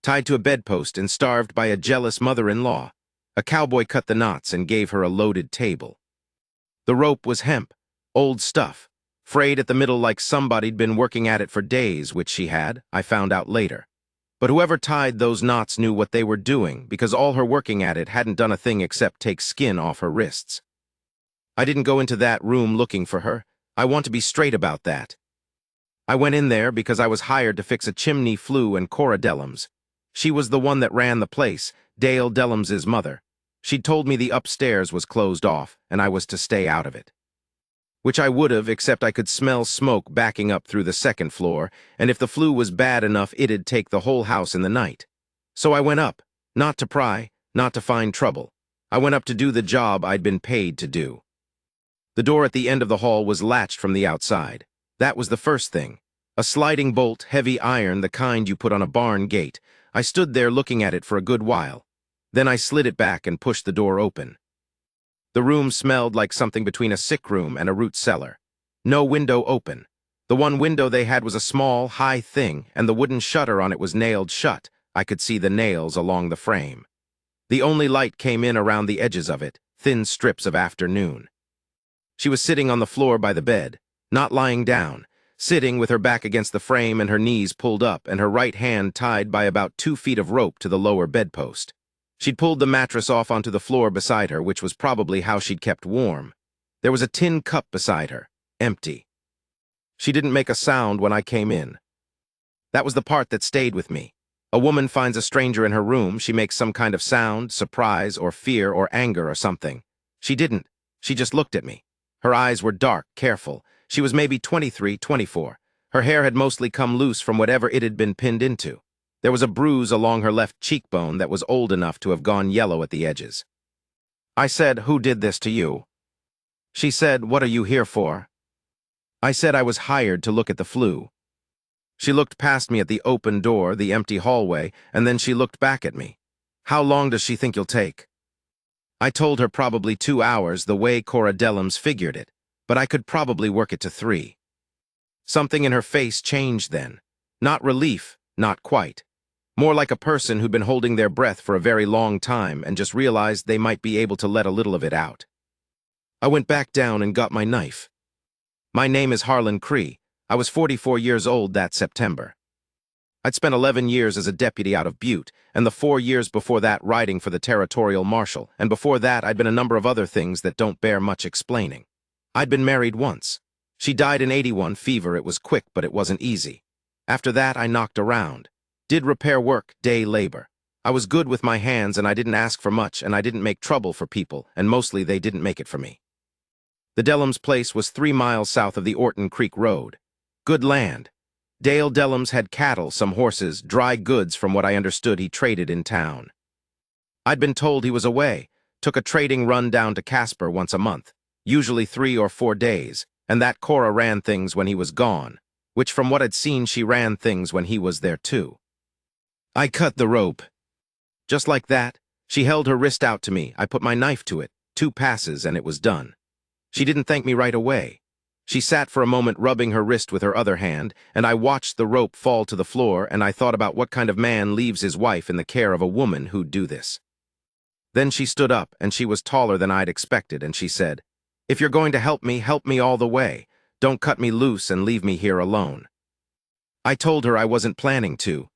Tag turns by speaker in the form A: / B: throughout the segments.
A: tied to a bedpost and starved by a jealous mother-in-law. A cowboy cut the knots and gave her a loaded table. The rope was hemp, old stuff, frayed at the middle like somebody'd been working at it for days, which she had, I found out later. But whoever tied those knots knew what they were doing, because all her working at it hadn't done a thing except take skin off her wrists. I didn't go into that room looking for her. I want to be straight about that. I went in there because I was hired to fix a chimney flue and Cora Dellums. She was the one that ran the place, Dale Dellums' mother. She'd told me the upstairs was closed off, and I was to stay out of it. Which I would have, except I could smell smoke backing up through the second floor, and if the flue was bad enough, it'd take the whole house in the night. So I went up, not to pry, not to find trouble. I went up to do the job I'd been paid to do. The door at the end of the hall was latched from the outside. That was the first thing. A sliding bolt, heavy iron, the kind you put on a barn gate. I stood there looking at it for a good while. Then I slid it back and pushed the door open. The room smelled like something between a sick room and a root cellar. No window open. The one window they had was a small, high thing, and the wooden shutter on it was nailed shut. I could see the nails along the frame. The only light came in around the edges of it, thin strips of afternoon. She was sitting on the floor by the bed, not lying down, sitting with her back against the frame and her knees pulled up and her right hand tied by about 2 feet of rope to the lower bedpost. She'd pulled the mattress off onto the floor beside her, which was probably how she'd kept warm. There was a tin cup beside her, empty. She didn't make a sound when I came in. That was the part that stayed with me. A woman finds a stranger in her room, she makes some kind of sound, surprise or fear or anger or something. She didn't. She just looked at me. Her eyes were dark, careful. She was maybe 23, 24. Her hair had mostly come loose from whatever it had been pinned into. There was a bruise along her left cheekbone that was old enough to have gone yellow at the edges. I said, "Who did this to you?" She said, "What are you here for?" I said I was hired to look at the flue. She looked past me at the open door, the empty hallway, and then she looked back at me. "How long does she think you'll take?" I told her probably 2 hours, the way Cora Dellums figured it, but I could probably work it to 3. Something in her face changed then. Not relief, not quite. More like a person who'd been holding their breath for a very long time and just realized they might be able to let a little of it out. I went back down and got my knife. My name is Harlan Cree. I was 44 years old that September. I'd spent 11 years as a deputy out of Butte, and the 4 years before that riding for the territorial marshal, and before that I'd been a number of other things that don't bear much explaining. I'd been married once. She died in '81, fever. It was quick, but it wasn't easy. After that, I knocked around. Did repair work, day labor. I was good with my hands and I didn't ask for much and I didn't make trouble for people, and mostly they didn't make it for me. The Dellums place was 3 miles south of the Orton Creek Road. Good land. Dale Dellums had cattle, some horses, dry goods from what I understood he traded in town. I'd been told he was away, took a trading run down to Casper once a month, usually 3 or 4 days, and that Cora ran things when he was gone, which from what I'd seen she ran things when he was there too. I cut the rope. Just like that, she held her wrist out to me. I put my knife to it, 2 passes, and it was done. She didn't thank me right away. She sat for a moment rubbing her wrist with her other hand, and I watched the rope fall to the floor, and I thought about what kind of man leaves his wife in the care of a woman who'd do this. Then she stood up, and she was taller than I'd expected, and she said, "If you're going to help me all the way. Don't cut me loose and leave me here alone." I told her I wasn't planning to.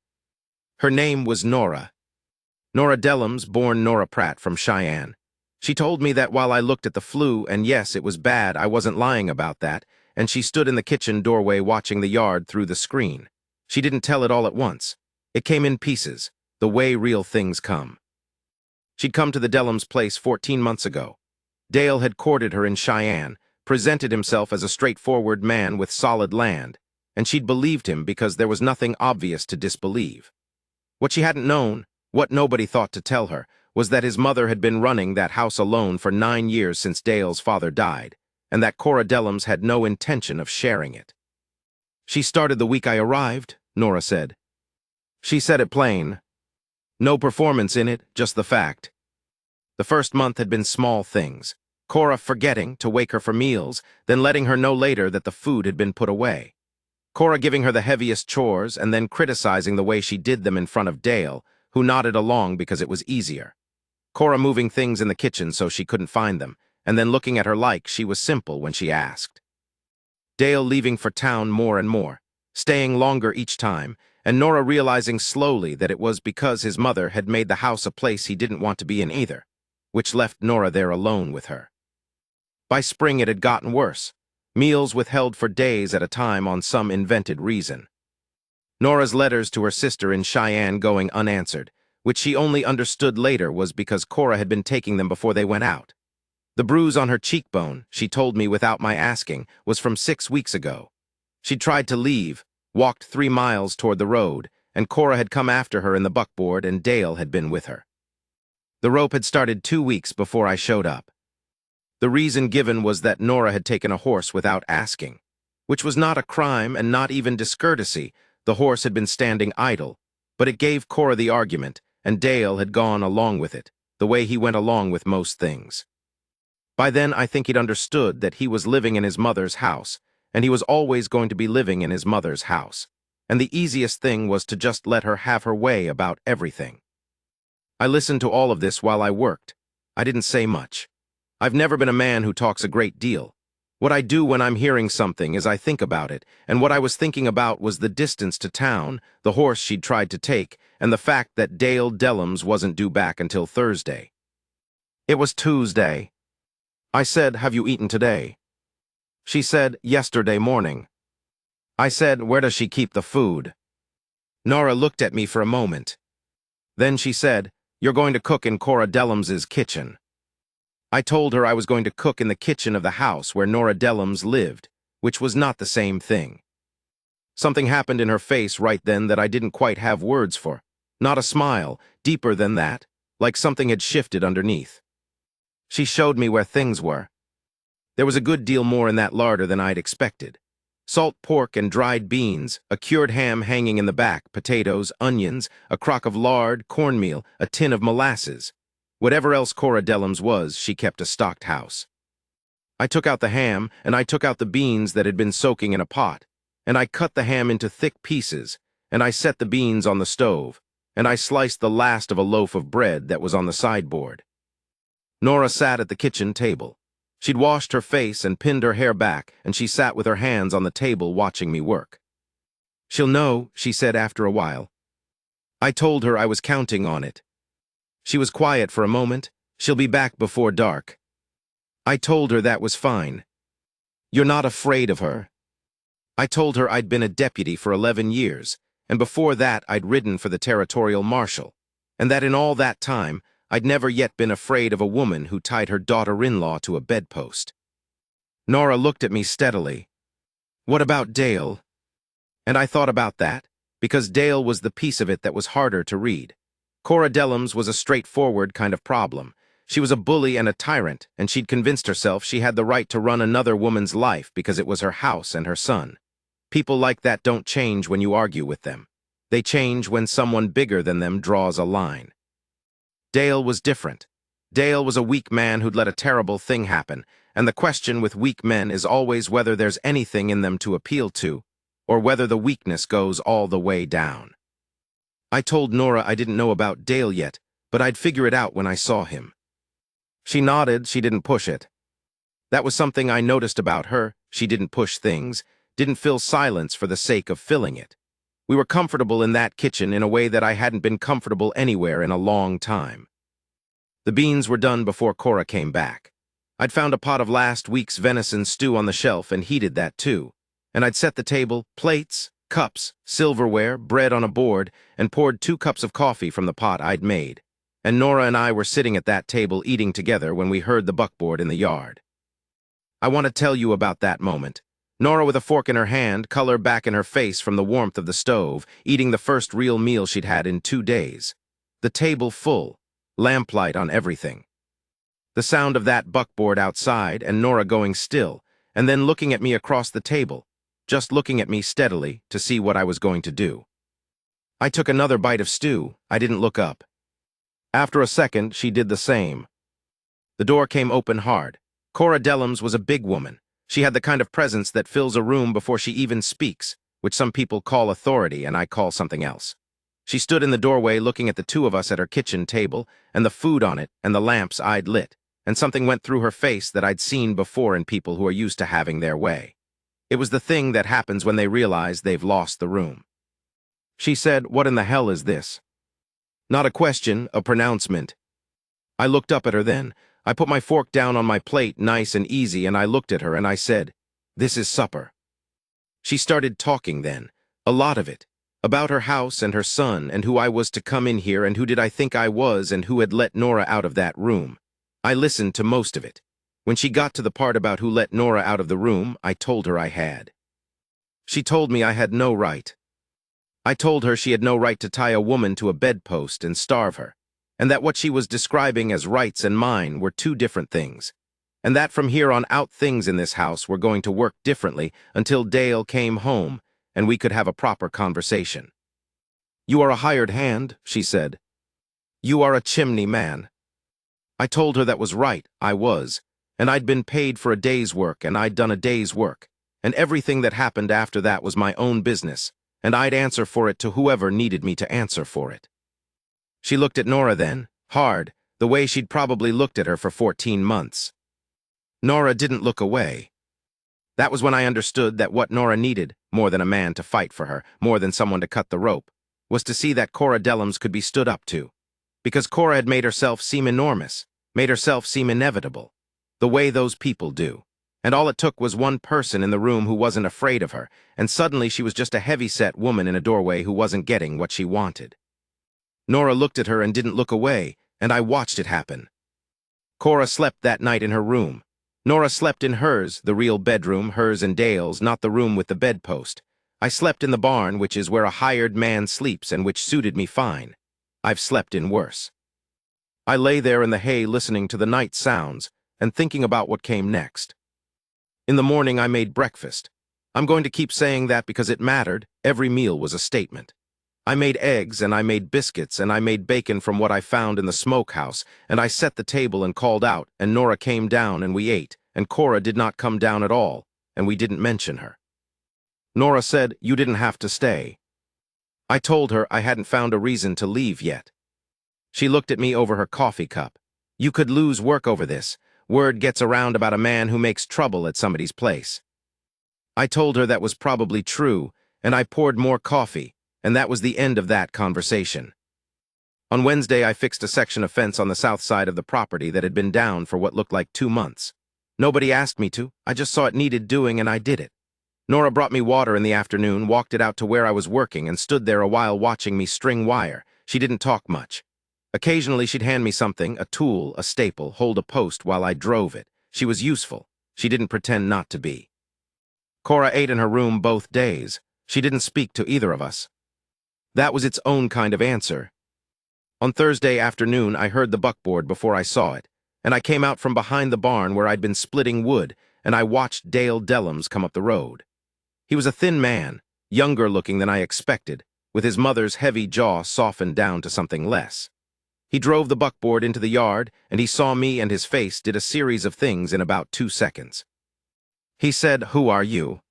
A: Her name was Nora. Nora Dellums, born Nora Pratt from Cheyenne. She told me that while I looked at the flue, and yes, it was bad, I wasn't lying about that, and she stood in the kitchen doorway watching the yard through the screen. She didn't tell it all at once. It came in pieces, the way real things come. She'd come to the Dellums place 14 months ago. Dale had courted her in Cheyenne, presented himself as a straightforward man with solid land, and she'd believed him because there was nothing obvious to disbelieve. What she hadn't known, what nobody thought to tell her, was that his mother had been running that house alone for 9 years since Dale's father died, and that Cora Dellums had no intention of sharing it. "She started the week I arrived," Nora said. She said it plain. No performance in it, just the fact. The first month had been small things. Cora forgetting to wake her for meals, then letting her know later that the food had been put away. Cora giving her the heaviest chores and then criticizing the way she did them in front of Dale, who nodded along because it was easier. Cora moving things in the kitchen so she couldn't find them, and then looking at her like she was simple when she asked. Dale leaving for town more and more, staying longer each time, and Nora realizing slowly that it was because his mother had made the house a place he didn't want to be in either, which left Nora there alone with her. By spring it had gotten worse, meals withheld for days at a time on some invented reason. Nora's letters to her sister in Cheyenne going unanswered, which she only understood later was because Cora had been taking them before they went out. The bruise on her cheekbone, she told me without my asking, was from 6 weeks ago. She tried to leave, walked 3 miles toward the road, and Cora had come after her in the buckboard and Dale had been with her. The rope had started 2 weeks before I showed up. The reason given was that Nora had taken a horse without asking, which was not a crime and not even discourtesy. The horse had been standing idle, but it gave Cora the argument, and Dale had gone along with it, the way he went along with most things. By then, I think he'd understood that he was living in his mother's house, and he was always going to be living in his mother's house, and the easiest thing was to just let her have her way about everything. I listened to all of this while I worked. I didn't say much. I've never been a man who talks a great deal. What I do when I'm hearing something is I think about it, and what I was thinking about was the distance to town, the horse she'd tried to take, and the fact that Dale Dellums wasn't due back until Thursday. It was Tuesday. I said, "Have you eaten today?" She said, "Yesterday morning." I said, "Where does she keep the food?" Nora looked at me for a moment. Then she said, "You're going to cook in Cora Dellums's kitchen." I told her I was going to cook in the kitchen of the house where Nora Dellums lived, which was not the same thing. Something happened in her face right then that I didn't quite have words for. Not a smile, deeper than that, like something had shifted underneath. She showed me where things were. There was a good deal more in that larder than I'd expected. Salt pork and dried beans, a cured ham hanging in the back, potatoes, onions, a crock of lard, cornmeal, a tin of molasses. Whatever else Cora Dellums was, she kept a stocked house. I took out the ham, and I took out the beans that had been soaking in a pot, and I cut the ham into thick pieces, and I set the beans on the stove, and I sliced the last of a loaf of bread that was on the sideboard. Nora sat at the kitchen table. She'd washed her face and pinned her hair back, and she sat with her hands on the table watching me work. "She'll know," she said after a while. I told her I was counting on it. She was quiet for a moment. "She'll be back before dark." I told her that was fine. "You're not afraid of her?" I told her I'd been a deputy for 11 years, and before that I'd ridden for the territorial marshal, and that in all that time I'd never yet been afraid of a woman who tied her daughter-in-law to a bedpost. Nora looked at me steadily. "What about Dale?" And I thought about that, because Dale was the piece of it that was harder to read. Cora Dellums was a straightforward kind of problem. She was a bully and a tyrant, and she'd convinced herself she had the right to run another woman's life because it was her house and her son. People like that don't change when you argue with them. They change when someone bigger than them draws a line. Dale was different. Dale was a weak man who'd let a terrible thing happen, and the question with weak men is always whether there's anything in them to appeal to, or whether the weakness goes all the way down. I told Nora I didn't know about Dale yet, but I'd figure it out when I saw him. She nodded. She didn't push it. That was something I noticed about her. She didn't push things, didn't fill silence for the sake of filling it. We were comfortable in that kitchen in a way that I hadn't been comfortable anywhere in a long time. The beans were done before Cora came back. I'd found a pot of last week's venison stew on the shelf and heated that too, and I'd set the table, plates, cups, silverware, bread on a board, and poured 2 cups of coffee from the pot I'd made. And Nora and I were sitting at that table eating together when we heard the buckboard in the yard. I want to tell you about that moment. Nora with a fork in her hand, color back in her face from the warmth of the stove, eating the first real meal she'd had in 2 days. The table full, lamplight on everything. The sound of that buckboard outside, and Nora going still, and then looking at me across the table, just looking at me steadily to see what I was going to do. I took another bite of stew. I didn't look up. After a second, she did the same. The door came open hard. Cora Dellums was a big woman. She had the kind of presence that fills a room before she even speaks, which some people call authority and I call something else. She stood in the doorway looking at the two of us at her kitchen table, and the food on it, and the lamps I'd lit, and something went through her face that I'd seen before in people who are used to having their way. It was the thing that happens when they realize they've lost the room. She said, "What in the hell is this?" Not a question, a pronouncement. I looked up at her then. I put my fork down on my plate, nice and easy, and I looked at her and I said, "This is supper." She started talking then, a lot of it, about her house and her son and who I was to come in here and who did I think I was and who had let Nora out of that room. I listened to most of it. When she got to the part about who let Nora out of the room, I told her I had. She told me I had no right. I told her she had no right to tie a woman to a bedpost and starve her, and that what she was describing as rights and mine were two different things, and that from here on out things in this house were going to work differently until Dale came home and we could have a proper conversation. "You are a hired hand," she said. "You are a chimney man." I told her that was right, I was, and I'd been paid for a day's work and I'd done a day's work, and everything that happened after that was my own business, and I'd answer for it to whoever needed me to answer for it. She looked at Nora then, hard, the way she'd probably looked at her for 14 months. Nora didn't look away. That was when I understood that what Nora needed, more than a man to fight for her, more than someone to cut the rope, was to see that Cora Dellums could be stood up to. Because Cora had made herself seem enormous, made herself seem inevitable, the way those people do. And all it took was one person in the room who wasn't afraid of her, and suddenly she was just a heavy-set woman in a doorway who wasn't getting what she wanted. Nora looked at her and didn't look away, and I watched it happen. Cora slept that night in her room. Nora slept in hers, the real bedroom, hers and Dale's, not the room with the bedpost. I slept in the barn, which is where a hired man sleeps and which suited me fine. I've slept in worse. I lay there in the hay listening to the night sounds and thinking about what came next. In the morning I made breakfast. I'm going to keep saying that because it mattered. Every meal was a statement. I made eggs, and I made biscuits, and I made bacon from what I found in the smokehouse, and I set the table and called out, and Nora came down and we ate, and Cora did not come down at all, and we didn't mention her. Nora said, "You didn't have to stay." I told her I hadn't found a reason to leave yet. She looked at me over her coffee cup. "You could lose work over this. Word gets around about a man who makes trouble at somebody's place." I told her that was probably true, and I poured more coffee, and that was the end of that conversation. On Wednesday, I fixed a section of fence on the south side of the property that had been down for what looked like 2 months. Nobody asked me to. I just saw it needed doing, and I did it. Nora brought me water in the afternoon, walked it out to where I was working, and stood there a while watching me string wire. She didn't talk much. Occasionally, she'd hand me something, a tool, a staple, hold a post while I drove it. She was useful. She didn't pretend not to be. Cora ate in her room both days. She didn't speak to either of us. That was its own kind of answer. On Thursday afternoon, I heard the buckboard before I saw it, and I came out from behind the barn where I'd been splitting wood, and I watched Dale Dellums come up the road. He was a thin man, younger looking than I expected, with his mother's heavy jaw softened down to something less. He drove the buckboard into the yard, and he saw me, and his face did a series of things in about 2 seconds. He said, "Who are you?"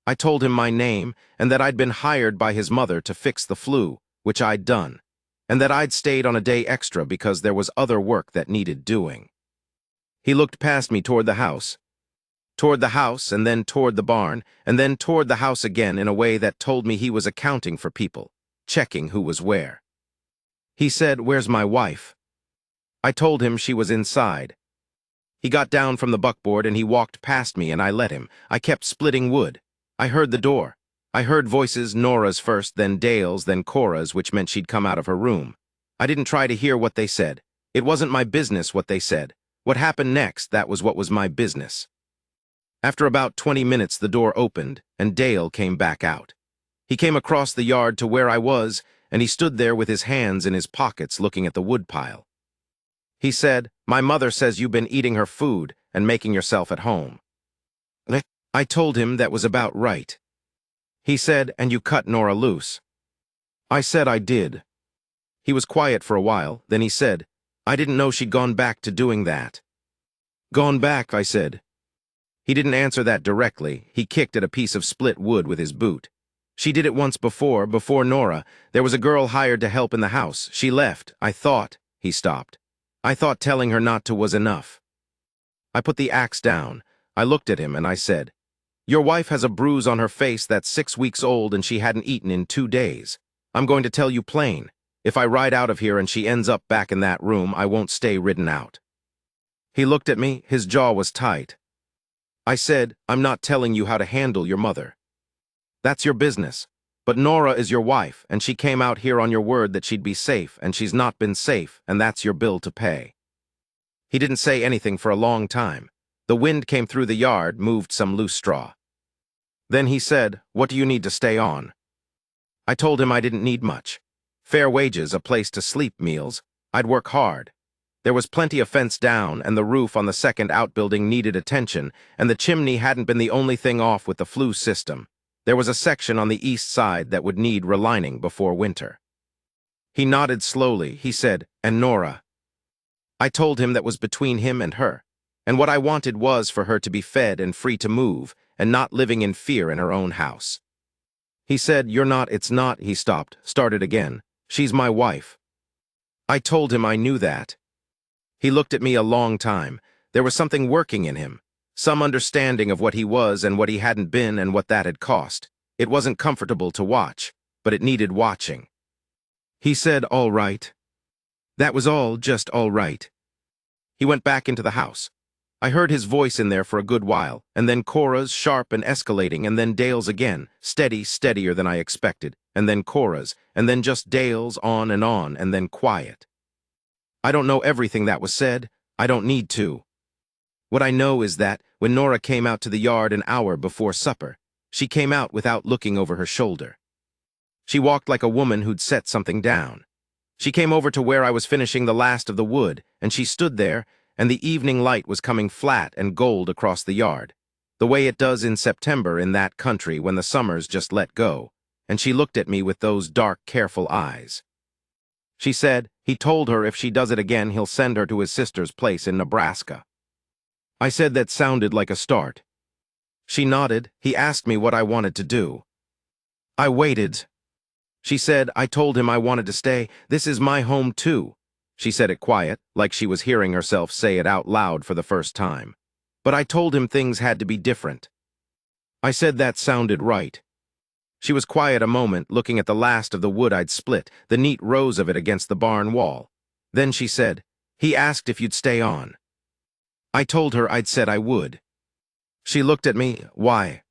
A: I told him my name, and that I'd been hired by his mother to fix the flue, which I'd done, and that I'd stayed on a day extra because there was other work that needed doing. He looked past me toward the house, and then toward the barn, and then toward the house again in a way that told me he was accounting for people, checking who was where. He said, "Where's my wife?" I told him she was inside. He got down from the buckboard and he walked past me, and I let him. I kept splitting wood. I heard the door. I heard voices, Nora's first, then Dale's, then Cora's, which meant she'd come out of her room. I didn't try to hear what they said. It wasn't my business what they said. What happened next, that was what was my business. After about 20 minutes, the door opened, and Dale came back out. He came across the yard to where I was, and he stood there with his hands in his pockets looking at the woodpile. He said, "My mother says you've been eating her food and making yourself at home." I told him that was about right. He said, "And you cut Nora loose." I said I did. He was quiet for a while, then he said, "I didn't know she'd gone back to doing that." "Gone back," I said. He didn't answer that directly. He kicked at a piece of split wood with his boot. She did it once before Nora. There was a girl hired to help in the house. She left. I thought, he stopped. I thought telling her not to was enough. I put the axe down. I looked at him and I said, "Your wife has a bruise on her face that's 6 weeks old and she hadn't eaten in 2 days. I'm going to tell you plain. If I ride out of here and she ends up back in that room, I won't stay ridden out." He looked at me, his jaw was tight. I said, "I'm not telling you how to handle your mother. That's your business. But Nora is your wife, and she came out here on your word that she'd be safe, and she's not been safe, and that's your bill to pay." He didn't say anything for a long time. The wind came through the yard, moved some loose straw. Then he said, "What do you need to stay on?" I told him I didn't need much. Fair wages, a place to sleep, meals. I'd work hard. There was plenty of fence down, and the roof on the second outbuilding needed attention, and the chimney hadn't been the only thing off with the flue system. There was a section on the east side that would need relining before winter. He nodded slowly. He said, "And Nora?" I told him that was between him and her, and what I wanted was for her to be fed and free to move, and not living in fear in her own house. He said, It's not," he stopped, started again. "She's my wife." I told him I knew that. He looked at me a long time. There was something working in him, some understanding of what he was and what he hadn't been and what that had cost. It wasn't comfortable to watch, but it needed watching. He said, "All right." That was all, just all right. He went back into the house. I heard his voice in there for a good while, and then Cora's, sharp and escalating, and then Dale's again, steadier than I expected, and then Cora's, and then just Dale's, on, and then quiet. I don't know everything that was said. I don't need to. What I know is that, when Nora came out to the yard an hour before supper, she came out without looking over her shoulder. She walked like a woman who'd set something down. She came over to where I was finishing the last of the wood, and she stood there, and the evening light was coming flat and gold across the yard, the way it does in September in that country when the summers just let go, and she looked at me with those dark, careful eyes. She said, he told her if she does it again, he'll send her to his sister's place in Nebraska. I said that sounded like a start. She nodded. He asked me what I wanted to do. I waited. She said, I told him I wanted to stay. This is my home too. She said it quiet, like she was hearing herself say it out loud for the first time. But I told him things had to be different. I said that sounded right. She was quiet a moment, looking at the last of the wood I'd split, the neat rows of it against the barn wall. Then she said, he asked if you'd stay on. I told her I'd said I would. She looked at me. Why?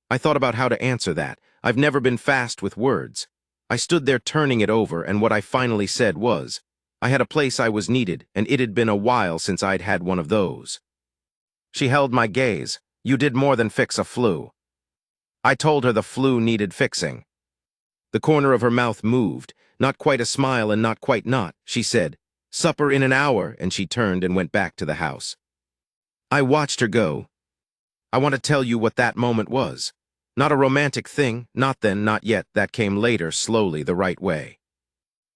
A: I thought about how to answer that. I've never been fast with words. I stood there turning it over, and what I finally said was, I had a place I was needed, and it had been a while since I'd had one of those. She held my gaze. You did more than fix a flue. I told her the flue needed fixing. The corner of her mouth moved, not quite a smile and not quite not. She said, supper in an hour, and she turned and went back to the house. I watched her go. I want to tell you what that moment was. Not a romantic thing, not then, not yet, that came later, slowly, the right way.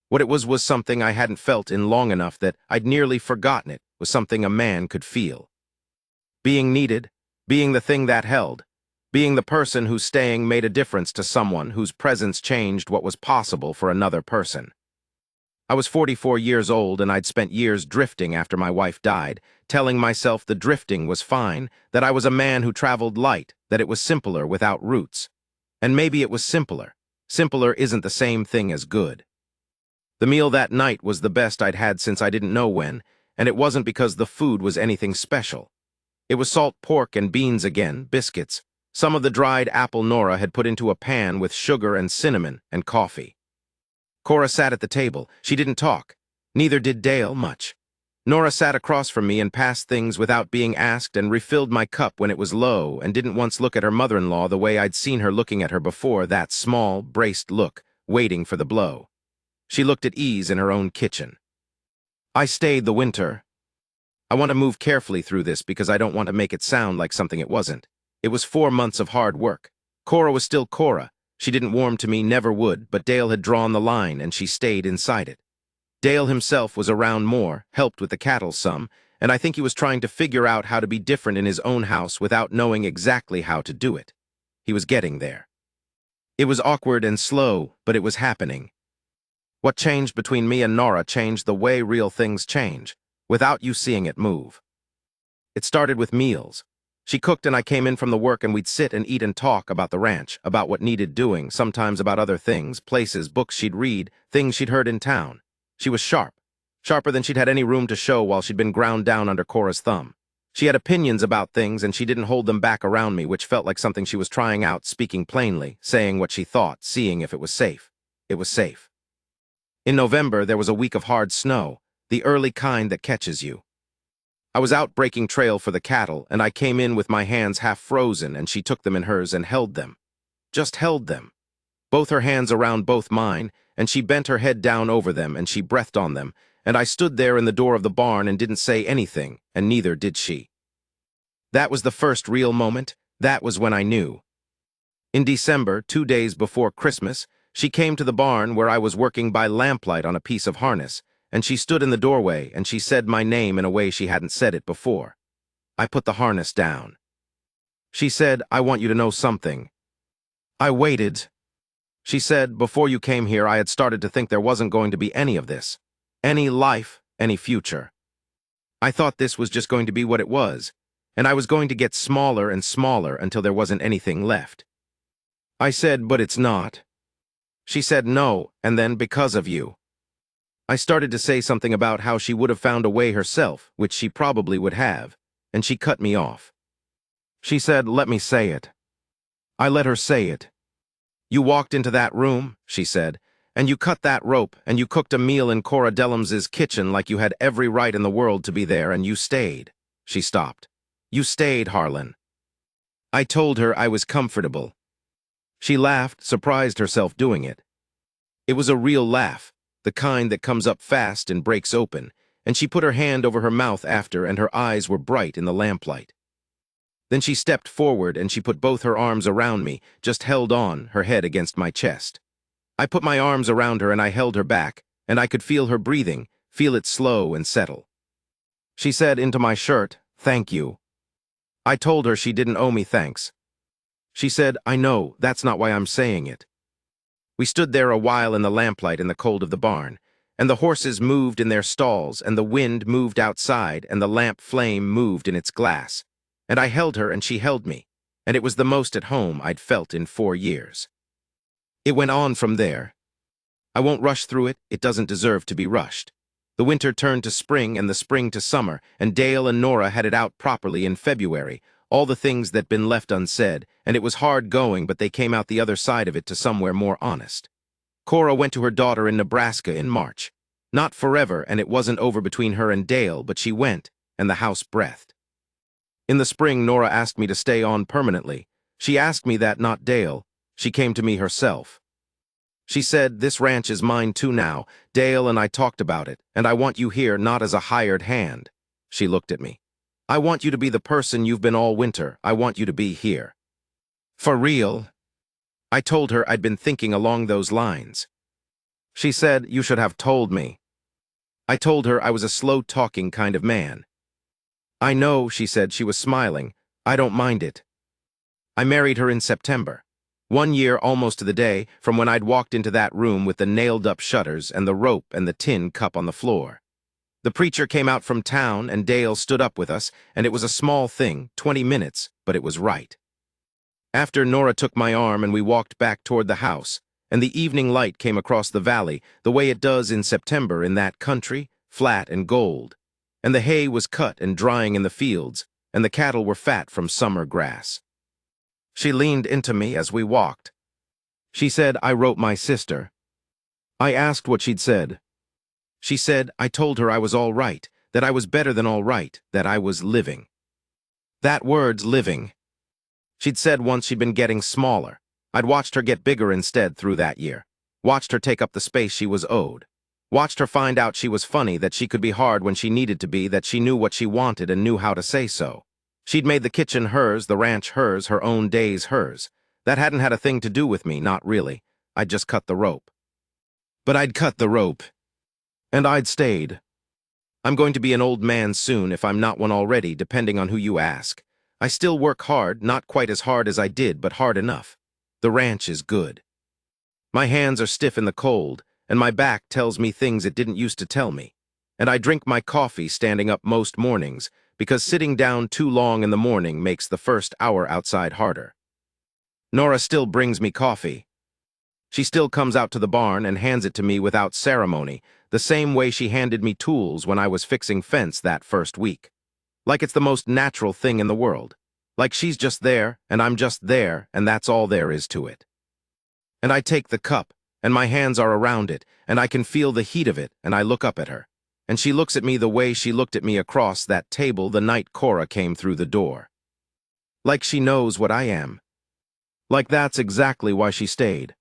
A: What it was something I hadn't felt in long enough that I'd nearly forgotten it was something a man could feel. Being needed, being the thing that held, being the person whose staying made a difference to someone whose presence changed what was possible for another person. I was 44 years old and I'd spent years drifting after my wife died, telling myself the drifting was fine, that I was a man who traveled light, that it was simpler without roots. And maybe it was simpler. Simpler isn't the same thing as good. The meal that night was the best I'd had since I didn't know when, and it wasn't because the food was anything special. It was salt pork and beans again, biscuits, some of the dried apple Nora had put into a pan with sugar and cinnamon and coffee. Cora sat at the table. She didn't talk. Neither did Dale much. Nora sat across from me and passed things without being asked and refilled my cup when it was low and didn't once look at her mother-in-law the way I'd seen her looking at her before, that small, braced look, waiting for the blow. She looked at ease in her own kitchen. I stayed the winter. I want to move carefully through this because I don't want to make it sound like something it wasn't. It was 4 months of hard work. Cora was still Cora. She didn't warm to me, never would, but Dale had drawn the line and she stayed inside it. Dale himself was around more, helped with the cattle some, and I think he was trying to figure out how to be different in his own house without knowing exactly how to do it. He was getting there. It was awkward and slow, but it was happening. What changed between me and Nora changed the way real things change, without you seeing it move. It started with meals. She cooked and I came in from the work and we'd sit and eat and talk about the ranch, about what needed doing, sometimes about other things, places, books she'd read, things she'd heard in town. She was sharp, sharper than she'd had any room to show while she'd been ground down under Cora's thumb. She had opinions about things and she didn't hold them back around me, which felt like something she was trying out, speaking plainly, saying what she thought, seeing if it was safe. It was safe. In November, there was a week of hard snow, the early kind that catches you. I was out breaking trail for the cattle, and I came in with my hands half frozen, and she took them in hers and held them. Just held them. Both her hands around both mine, and she bent her head down over them, and she breathed on them, and I stood there in the door of the barn and didn't say anything, and neither did she. That was the first real moment. That was when I knew. In December, 2 days before Christmas, she came to the barn where I was working by lamplight on a piece of harness, and she stood in the doorway and she said my name in a way she hadn't said it before. I put the harness down. She said, "I want you to know something." I waited. She said, "Before you came here, I had started to think there wasn't going to be any of this. Any life, any future. I thought this was just going to be what it was, and I was going to get smaller and smaller until there wasn't anything left." I said, "But it's not." She said, "No, and then because of you." I started to say something about how she would have found a way herself, which she probably would have, and she cut me off. She said, "Let me say it." I let her say it. "You walked into that room," she said, "and you cut that rope, and you cooked a meal in Cora Dellums's kitchen like you had every right in the world to be there, and you stayed." She stopped. "You stayed, Harlan." I told her I was comfortable. She laughed, surprised herself doing it. It was a real laugh, the kind that comes up fast and breaks open, and she put her hand over her mouth after, and her eyes were bright in the lamplight. Then she stepped forward and she put both her arms around me, just held on, her head against my chest. I put my arms around her and I held her back, and I could feel her breathing, feel it slow and settle. She said into my shirt, "Thank you." I told her she didn't owe me thanks. She said, "I know, that's not why I'm saying it." We stood there a while in the lamplight in the cold of the barn, and the horses moved in their stalls, and the wind moved outside, and the lamp flame moved in its glass. And I held her and she held me, and it was the most at home I'd felt in 4 years. It went on from there. I won't rush through it, it doesn't deserve to be rushed. The winter turned to spring and the spring to summer, and Dale and Nora had it out properly in February, all the things that'd been left unsaid, and it was hard going, but they came out the other side of it to somewhere more honest. Cora went to her daughter in Nebraska in March. Not forever, and it wasn't over between her and Dale, but she went, and the house breathed. In the spring, Nora asked me to stay on permanently. She asked me that, not Dale. She came to me herself. She said, "This ranch is mine too now. Dale and I talked about it, and I want you here not as a hired hand." She looked at me. "I want you to be the person you've been all winter. I want you to be here." "For real?" I told her I'd been thinking along those lines. She said, "You should have told me." I told her I was a slow-talking kind of man. "I know," she said. She was smiling. "I don't mind it." I married her in September. 1 year almost to the day from when I'd walked into that room with the nailed-up shutters and the rope and the tin cup on the floor. The preacher came out from town, and Dale stood up with us, and it was a small thing, 20 minutes, but it was right. After, Nora took my arm and we walked back toward the house, and the evening light came across the valley, the way it does in September in that country, flat and gold. And the hay was cut and drying in the fields, and the cattle were fat from summer grass. She leaned into me as we walked. She said, "I wrote my sister." I asked what she'd said. She said, "I told her I was all right, that I was better than all right, that I was living." That word's living. She'd said once she'd been getting smaller. I'd watched her get bigger instead through that year. Watched her take up the space she was owed. Watched her find out she was funny, that she could be hard when she needed to be, that she knew what she wanted and knew how to say so. She'd made the kitchen hers, the ranch hers, her own days hers. That hadn't had a thing to do with me, not really. I'd just cut the rope. But I'd cut the rope. And I'd stayed. I'm going to be an old man soon, if I'm not one already, depending on who you ask. I still work hard, not quite as hard as I did, but hard enough. The ranch is good. My hands are stiff in the cold, and my back tells me things it didn't used to tell me. And I drink my coffee standing up most mornings, because sitting down too long in the morning makes the first hour outside harder. Nora still brings me coffee. She still comes out to the barn and hands it to me without ceremony, the same way she handed me tools when I was fixing fence that first week. Like it's the most natural thing in the world. Like she's just there, and I'm just there, and that's all there is to it. And I take the cup, and my hands are around it, and I can feel the heat of it, and I look up at her. And she looks at me the way she looked at me across that table the night Cora came through the door. Like she knows what I am. Like that's exactly why she stayed.